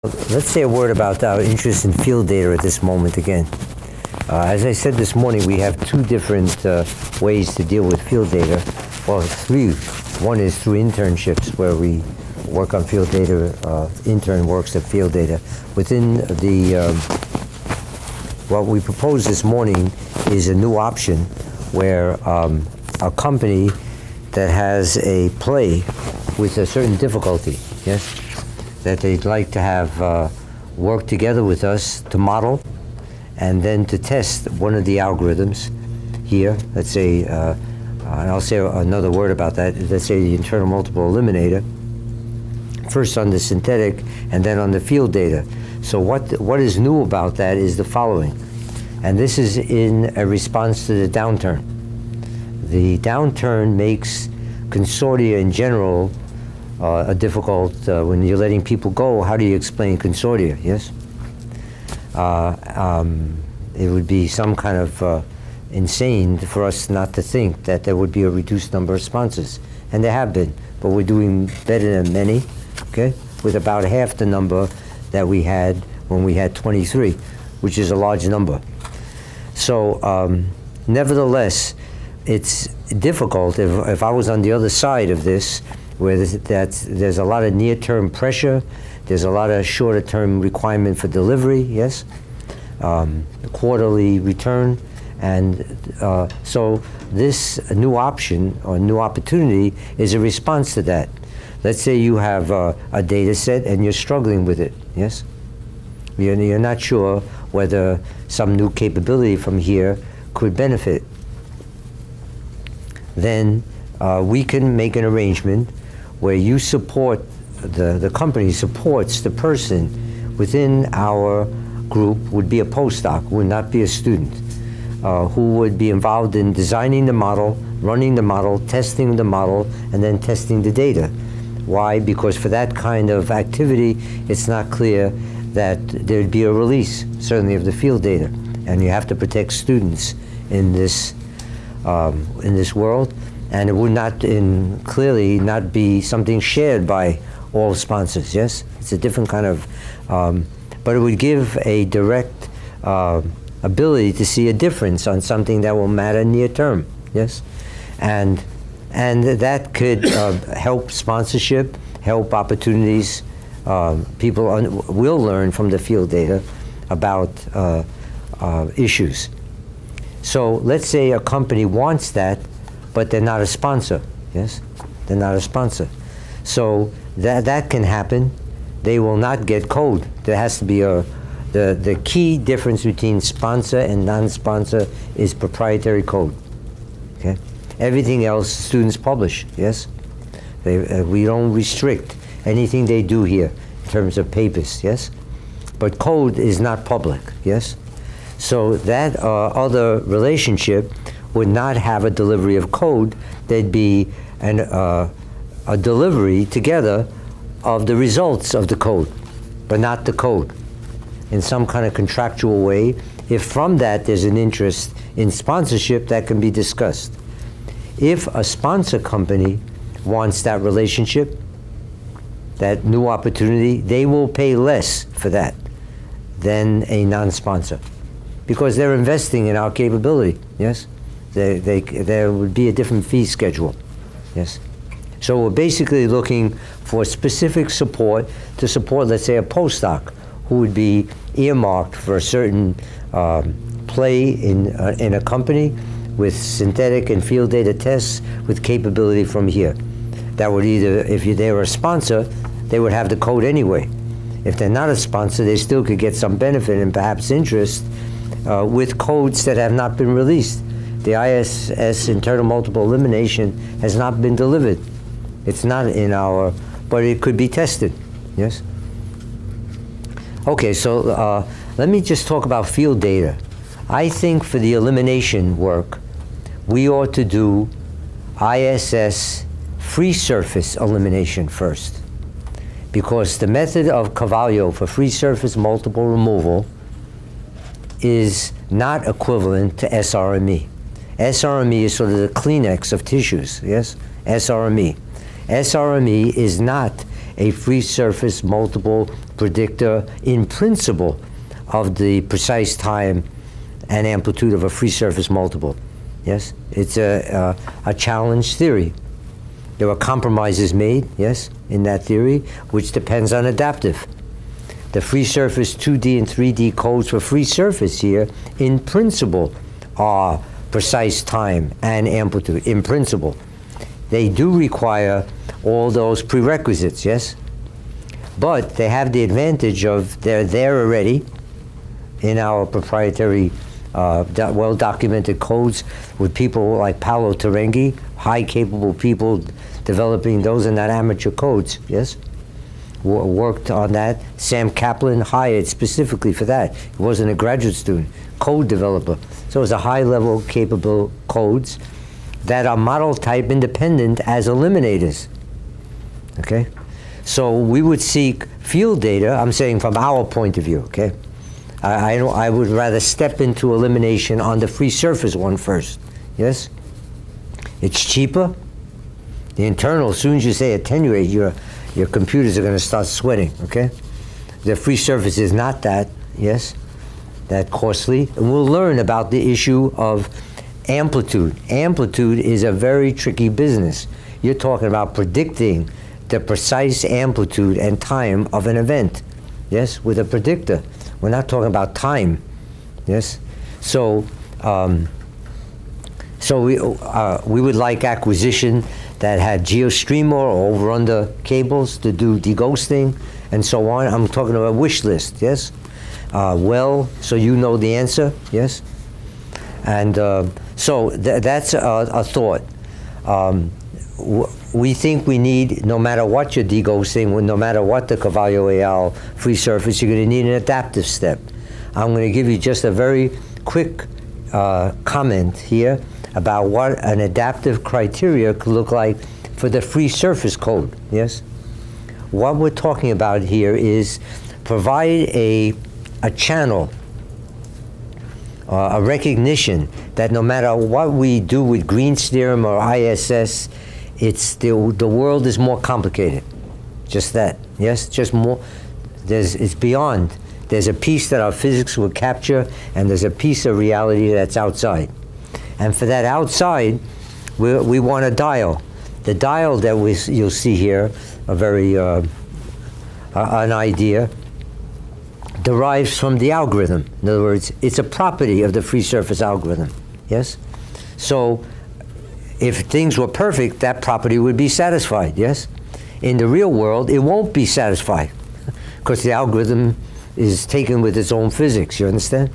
Let's say a word about our interest in field data at this moment again. As I said this morning, we have two different ways to deal with field data. Well, three. One is through internships, where we work on field data. Intern works at field data. Within the what we propose this morning is a new option where a company that has a play with a certain difficulty, yes, that they'd like to have work together with us to model and then to test one of the algorithms here. Let's say, and I'll say another word about that. Let's say the internal multiple eliminator, first on the synthetic and then on the field data. So what is new about that is the following, and this is in a response to the downturn. The downturn makes consortia in general a difficult, when you're letting people go, how do you explain consortia, yes? It would be some kind of insane for us not to think that there would be a reduced number of sponsors. And there have been, but we're doing better than many, okay? With about half the number that we had when we had 23, which is a large number. So, nevertheless, it's difficult if I was on the other side of this, where there's a lot of near-term pressure, there's a lot of shorter-term requirement for delivery, yes, quarterly return, and so this new option or new opportunity is a response to that. Let's say you have a data set and you're struggling with it, yes? You're not sure whether some new capability from here could benefit. Then we can make an arrangement where you support, the company supports the person within our group, would be a postdoc, would not be a student, who would be involved in designing the model, running the model, testing the model, and then testing the data. Why? Because for that kind of activity, it's not clear that there'd be a release, certainly of the field data. And you have to protect students in this world. And it would not, clearly not be something shared by all sponsors, yes? It's a different kind of, but it would give a direct ability to see a difference on something that will matter near term, yes? And that could help sponsorship, help opportunities. People will learn from the field data about issues. So let's say a company wants that, but they're not a sponsor, yes? They're not a sponsor. So that can happen. They will not get code. There has to be the key difference between sponsor and non-sponsor is proprietary code, okay? Everything else students publish, yes? We don't restrict anything they do here in terms of papers, yes? But code is not public, yes? So that other relationship would not have a delivery of code. There'd be a delivery together of the results of the code, but not the code, in some kind of contractual way. If from that there's an interest in sponsorship, that can be discussed. If a sponsor company wants that relationship, that new opportunity, they will pay less for that than a non-sponsor, because they're investing in our capability, yes? There would be a different fee schedule, yes? So we're basically looking for specific support to support, let's say, a postdoc who would be earmarked for a certain play in a company with synthetic and field data tests with capability from here. That would either, if they were a sponsor, they would have the code anyway. If they're not a sponsor, they still could get some benefit and perhaps interest with codes that have not been released. The ISS, internal multiple elimination, has not been delivered. It's not in our, but it could be tested, yes? Okay, so let me just talk about field data. I think for the elimination work, we ought to do ISS free surface elimination first, because the method of Carvalho for free surface multiple removal is not equivalent to SRME. SRME is sort of the Kleenex of tissues, yes? SRME. SRME is not a free surface multiple predictor in principle of the precise time and amplitude of a free surface multiple. Yes, it's a challenge theory. There are compromises made, yes, in that theory, which depends on adaptive. The free surface 2D and 3D codes for free surface here, in principle, are precise time and amplitude, in principle. They do require all those prerequisites, yes? But they have the advantage of they're there already in our proprietary, well-documented codes with people like Paolo Terengi, high-capable people developing those and not amateur codes, yes? Worked on that. Sam Kaplan hired specifically for that. He wasn't a graduate student, code developer. So it's a high-level capable codes that are model type independent as eliminators, okay? So we would seek field data, I'm saying from our point of view, okay? I would rather step into elimination on the free surface one first, yes? It's cheaper. The internal, as soon as you say attenuate, your computers are going to start sweating, okay? The free surface is not that, yes, that costly. And we'll learn about the issue of amplitude. Amplitude is a very tricky business. You're talking about predicting the precise amplitude and time of an event, yes, with a predictor. We're not talking about time, yes? So, we would like acquisition that had geostreamer or over-under cables to do deghosting and so on. I'm talking about wish list, yes? So you know the answer, yes? And so that's a thought. We think we need, no matter what you're deghosting, no matter what the Carvalho-Ayala free surface, you're going to need an adaptive step. I'm going to give you just a very quick comment here about what an adaptive criteria could look like for the free surface code, yes? What we're talking about here is provide a channel, a recognition that no matter what we do with Green's theorem or ISS, the world is more complicated. Just that, yes? Just more, it's beyond. There's a piece that our physics will capture, and there's a piece of reality that's outside. And for that outside, we want a dial. The dial that you'll see here, an idea, derives from the algorithm. In other words, it's a property of the free surface algorithm, yes? So if things were perfect, that property would be satisfied, yes? In the real world, it won't be satisfied because the algorithm is taken with its own physics, you understand?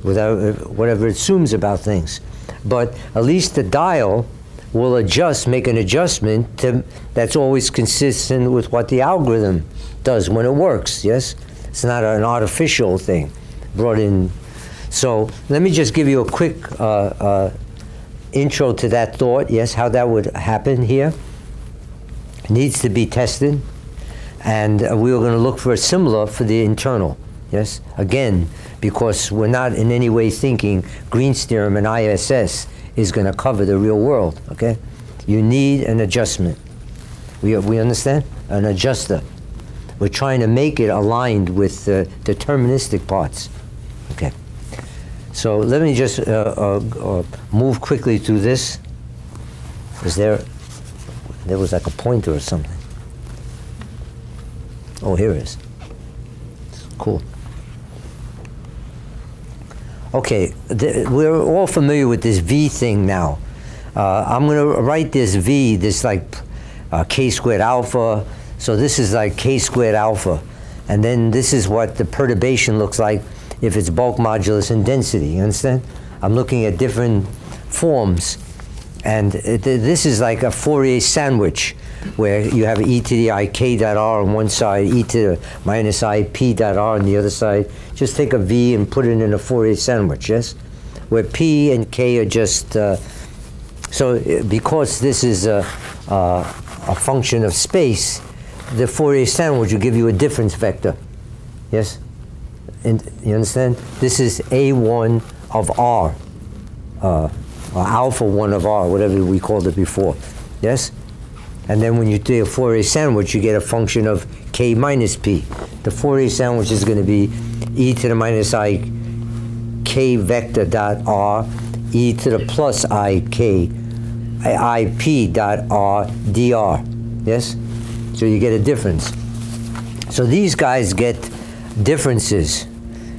Without whatever it assumes about things. But at least the dial will make an adjustment that's always consistent with what the algorithm does when it works, yes? It's not an artificial thing brought in. So let me just give you a quick intro to that thought, yes, how that would happen here. It needs to be tested, and we are going to look for a similar for the internal, yes? Again, because we're not in any way thinking Green's theorem and ISS is going to cover the real world, okay? You need an adjustment. We understand? An adjuster. We're trying to make it aligned with the deterministic parts, okay? So let me just move quickly through this. There was like a pointer or something. Oh, here it is. Cool. Okay, we're all familiar with this V thing now. I'm going to write this V, this like K squared alpha. So this is like K squared alpha. And then this is what the perturbation looks like if it's bulk modulus and density, you understand? I'm looking at different forms. And this is like a Fourier sandwich, where you have e to the ik dot r on one side, e to the minus ip dot r on the other side. Just take a v and put it in a Fourier sandwich, yes? Where p and k are just, so because this is a function of space, the Fourier sandwich will give you a difference vector, yes? And you understand? This is A1 of R, or alpha 1 of R, whatever we called it before, yes? And then when you do a Fourier sandwich, you get a function of k minus p. The Fourier sandwich is going to be e to the minus I k vector dot r, e to the plus I k I p dot r dr. Yes? So you get a difference. So these guys get differences.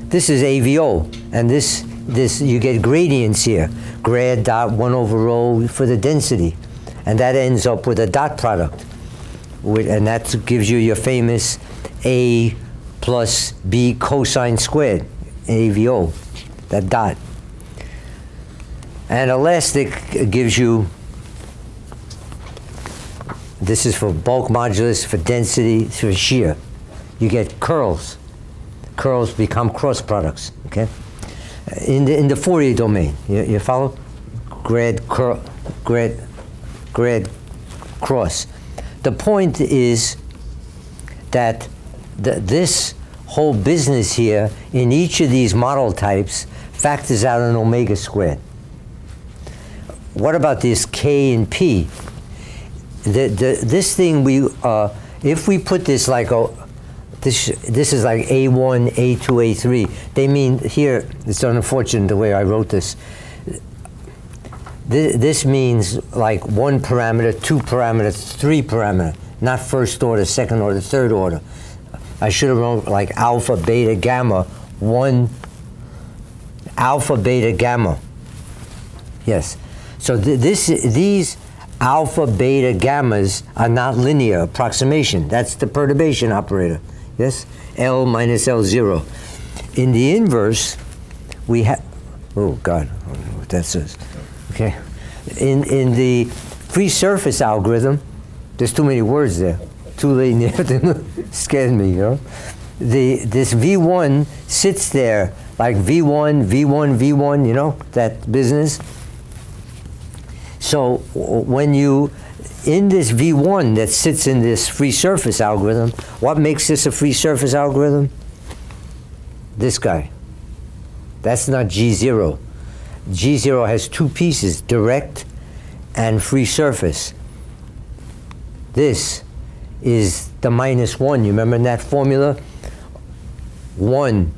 This is AVO, and this you get gradients here. Grad dot 1 over rho for the density. And that ends up with a dot product. And that gives you your famous A plus B cosine squared, AVO, that dot. And elastic gives you, this is for bulk modulus, for density, for shear. You get curls. Curls become cross products, okay? In the Fourier domain, you follow? Grad, curl, grad cross. The point is that this whole business here in each of these model types factors out an omega squared. What about this K and P? This thing if we put this like this is like A1, A2, A3. They mean here. It's unfortunate the way I wrote this. This means like 1 parameter, 2 parameter, 3 parameter, not first order, second order, third order. I should have wrote like alpha, beta, gamma, 1 alpha, beta, gamma. Yes. So these alpha, beta, gammas are not linear approximation. That's the perturbation operator. Yes? L minus L0. In the inverse, we have, oh God, I don't know what that says. Okay. In the free surface algorithm, there's too many words there. Too late in the afternoon. Scared me, you know. This V1 sits there like V1, V1, V1, you know, that business. So when you, in this V1 that sits in this free surface algorithm, what makes this a free surface algorithm? This guy. That's not G0. G0 has 2 pieces, direct and free surface. This is the -1. You remember in that formula? 1,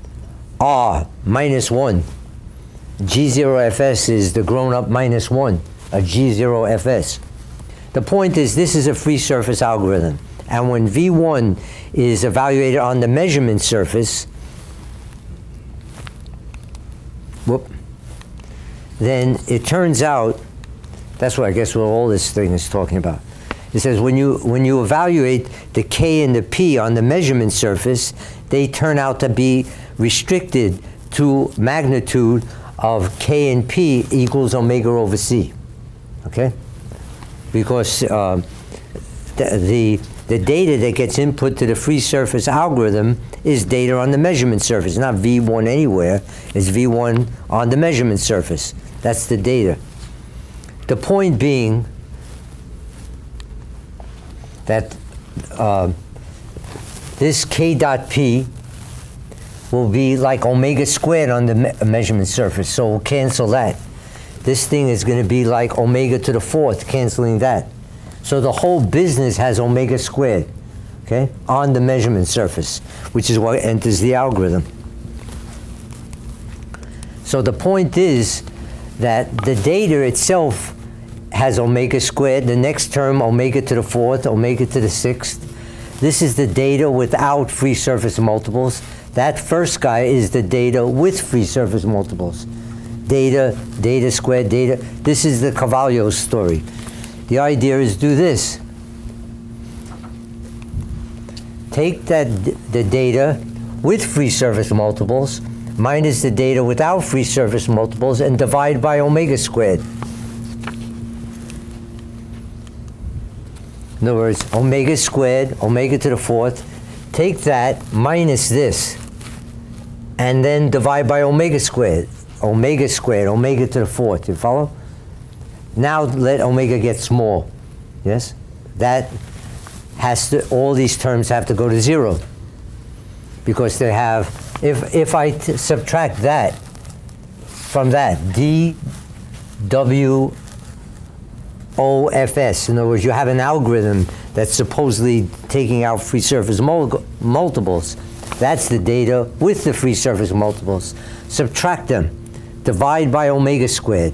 R, -1. G0fs is the grown-up -1, a G0fs. The point is, this is a free surface algorithm. And when V1 is evaluated on the measurement surface, then it turns out, that's what I guess what all this thing is talking about. It says when you evaluate the K and the P on the measurement surface, they turn out to be restricted to magnitude of K and P equals omega over C. Okay? Because the data that gets input to the free surface algorithm is data on the measurement surface, not V1 anywhere. It's V1 on the measurement surface. That's the data. The point being that this K dot P will be like omega squared on the measurement surface, so we'll cancel that. This thing is going to be like omega to the 4th, canceling that. So the whole business has omega squared, okay, on the measurement surface, which is what enters the algorithm. So the point is that the data itself has omega squared, the next term omega to the 4th, omega to the 6th. This is the data without free surface multiples. That first guy is the data with free surface multiples. Data, data squared, data. This is the Carvalho story. The idea is do this. Take the data with free surface multiples minus the data without free surface multiples and divide by omega squared. In other words, omega squared, omega to the 4th, take that minus this, and then divide by omega squared, omega to the 4th. You follow? Now let omega get small. Yes? That has to, all these terms have to go to 0. Because they have, if I subtract that from that, dw MOFS. In other words, you have an algorithm that's supposedly taking out free surface multiples. That's the data with the free surface multiples. Subtract them. Divide by omega squared.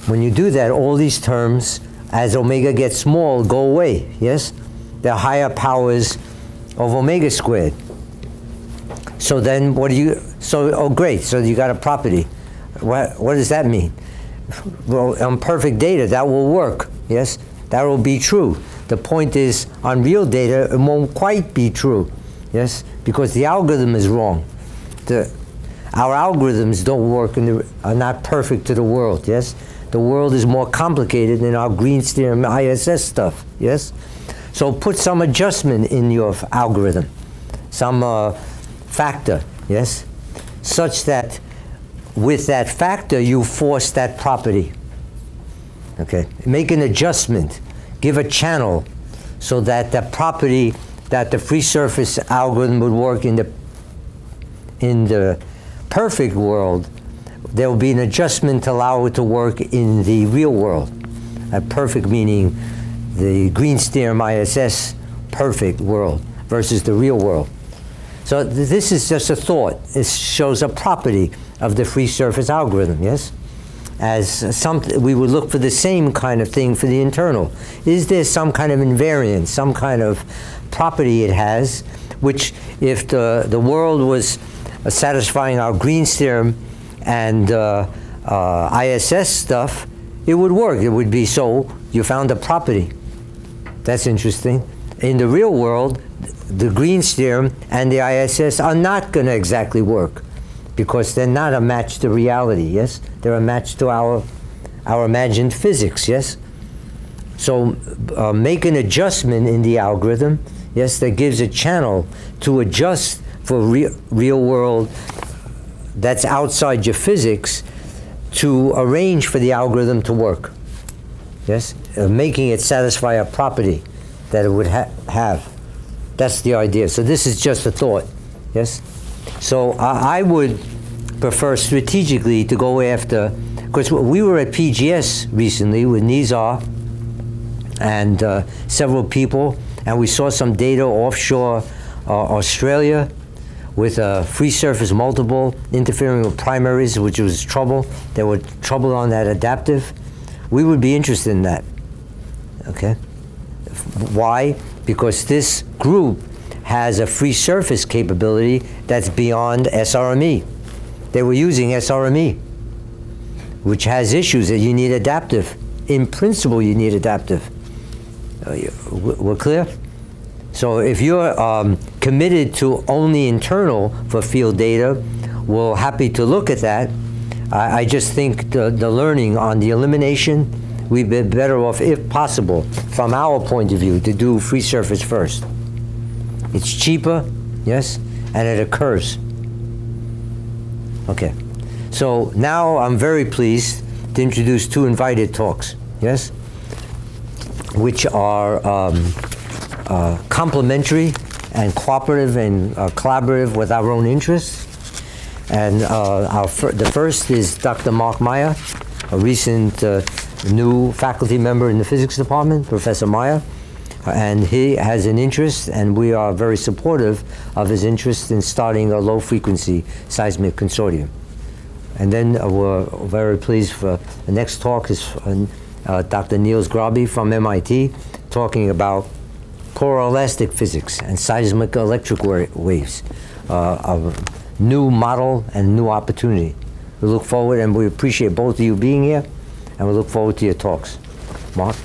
When you do that, all these terms, as omega gets small, go away, yes? They're higher powers of omega squared. So then what do you, oh great, so you got a property. What does that mean? Well, on perfect data, that will work, yes? That will be true. The point is, on real data, it won't quite be true, yes? Because the algorithm is wrong. Our algorithms don't work and are not perfect to the world, yes? The world is more complicated than our Green's theorem ISS stuff, yes? So put some adjustment in your algorithm, some factor, yes? Such that with that factor, you force that property, okay? Make an adjustment, give a channel so that the property that the free surface algorithm would work in the perfect world, there will be an adjustment to allow it to work in the real world. A perfect meaning the Green's theorem ISS perfect world versus the real world. So this is just a thought. It shows a property of the free surface algorithm, yes? As something, we would look for the same kind of thing for the internal. Is there some kind of invariance, some kind of property it has, which if the world was satisfying our Green's theorem and ISS stuff, it would work. It would be so you found a property. That's interesting. In the real world, the Green's theorem and the ISS are not going to exactly work because they're not a match to reality, yes? They're a match to our imagined physics, yes? So make an adjustment in the algorithm, yes, that gives a channel to adjust for real world that's outside your physics to arrange for the algorithm to work, yes? Making it satisfy a property that it would have. That's the idea. So this is just a thought, yes? So I would prefer strategically to go after, because we were at PGS recently with Nizar and several people, and we saw some data offshore Australia with a free surface multiple interfering with primaries, which was trouble. There were trouble on that adaptive. We would be interested in that, okay? Why? Because this group has a free surface capability that's beyond SRME. They were using SRME, which has issues that you need adaptive. In principle, you need adaptive. We're clear? So if you're committed to only internal for field data, we're happy to look at that. I just think the learning on the elimination, we'd be better off, if possible, from our point of view, to do free surface first. It's cheaper, yes, and it occurs. Okay, so now I'm very pleased to introduce two invited talks, yes, which are complementary and cooperative and collaborative with our own interests. And the first is Dr. Mark Meyer, a recent new faculty member in the physics department, Professor Meyer, and he has an interest, and we are very supportive of his interest in starting a low-frequency seismic consortium. And then we're very pleased for the next talk is Dr. Niels Grabe from MIT, talking about poroelastic physics and seismic electric waves, a new model and new opportunity. We look forward, and we appreciate both of you being here, and we look forward to your talks. Mark?